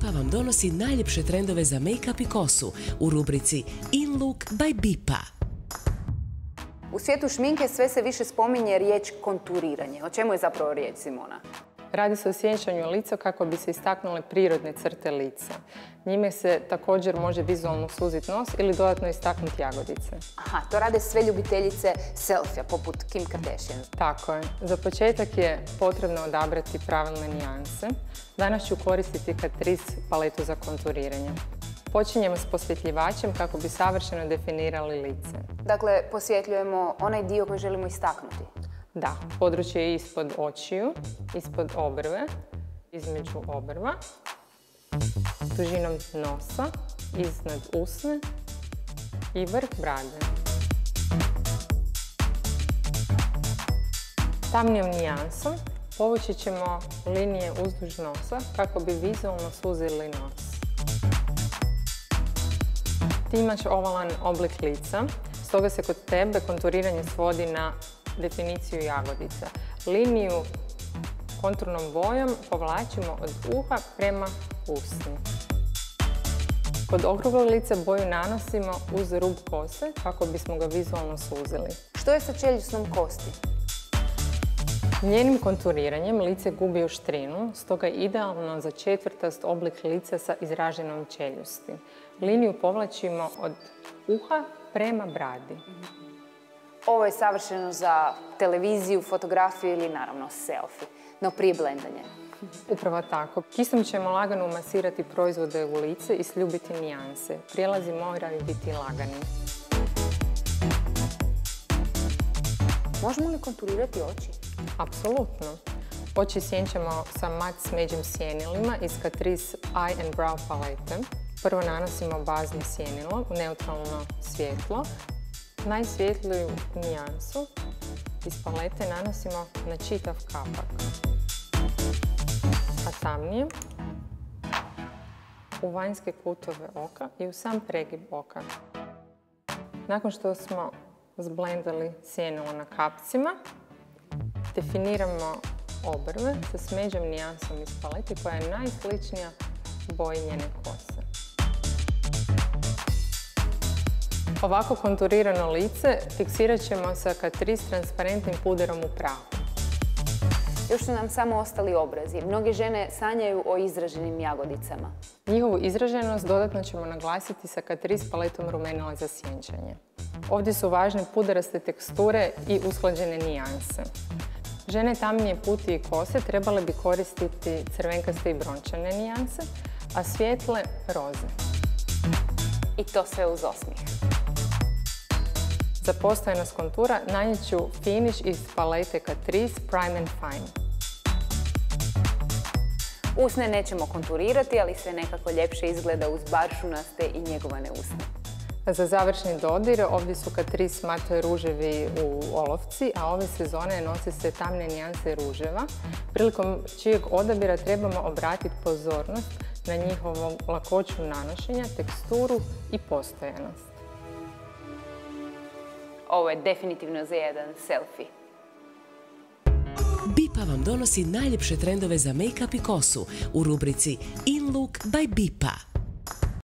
Bipa vam donosi najljepše trendove za make-up i kosu u rubrici In Look by Bipa. U svijetu šminke sve se više spominje riječ konturiranje. O čemu je zapravo riječ, Simona? Radi se o sjenčanju lica kako bi se istaknule prirodne crte lica. Njime se također može vizualno suziti nos ili dodatno istaknuti jagodice. Aha, to rade sve ljubiteljice selfija, poput Kim Kardashian. Tako je. Za početak je potrebno odabrati pravilne nijanse. Danas ću koristiti Catrice paletu za konturiranje. Počinjemo s posvjetljivačem kako bi savršeno definirali lice. Dakle, posvjetljujemo onaj dio koji želimo istaknuti. Da, područje je ispod očiju, ispod obrve, između obrva, dužinom nosa, iznad usne i vrh brade. Tamnijom nijansom povući ćemo linije uzduž nosa kako bi vizualno suzili nos. Ti imaš ovalan oblik lica, stoga se kod tebe konturiranje svodi na definiciju jagodica. Liniju konturnom bojom povlačimo od uha prema usni. Kod okruglog lica boju nanosimo uz rub kose kako bismo ga vizualno suzili. Što je sa čeljusnom kosti? Njenim konturiranjem lice gubi oštrinu, stoga je idealno za četvrtast oblik lica sa izraženom čeljusti. Liniju povlačimo od uha prema bradi. Ovo je savršeno za televiziju, fotografiju ili naravno selfie, no prije blendanja. Upravo tako. Kisom ćemo lagano masirati proizvode u lice i sljubiti nijanse. Prijelazi moraju biti lagani. Možemo li konturirati oči? Apsolutno. Oči sjenčamo sa mat smeđim sjenilima iz Catrice Eye and Brow palete. Prvo nanosimo bazno sjenilo u neutralno svjetlo. Najsvjetliju nijansu iz palete nanosimo na čitav kapak. A tamnije u vanjske kutove oka i u sam pregib oka. Nakon što smo zblendali sjenilo na kapcima, definiramo obrve sa smeđom nijansom iz palete koja je najsličnija boji njene kose. Ovako konturirano lice fiksirat ćemo sa Catrice transparentnim puderom u prahu. Još su nam samo ostali obrazi. Mnoge žene sanjaju o izraženim jagodicama. Njihovu izraženost dodatno ćemo naglasiti sa Catrice paletom rumenila za sjenčanje. Ovdje su važne puderaste teksture i usklađene nijanse. Žene tamnije puti i kose trebale bi koristiti crvenkaste i brončane nijanse, a svijetle roze. I to sve uz osmijeh. Za postojanost kontura nanijet ću finish iz palete Catrice Prime and Fine. Usne nećemo konturirati, ali sve nekako ljepše izgleda uz baršunaste i njegovane usne. Za završni dodir ovdje su Catrice matte ruževi u olovci, a ove sezone nose se tamne nijanse ruževa, prilikom čijeg odabira trebamo obratiti pozornost na njihovu lakoću nanošenja, teksturu i postojanost. Ovo je definitivno za jedan selfie. Bipa vam donosi najljepše trendove za make-up i kosu u rubrici In Look by Bipa.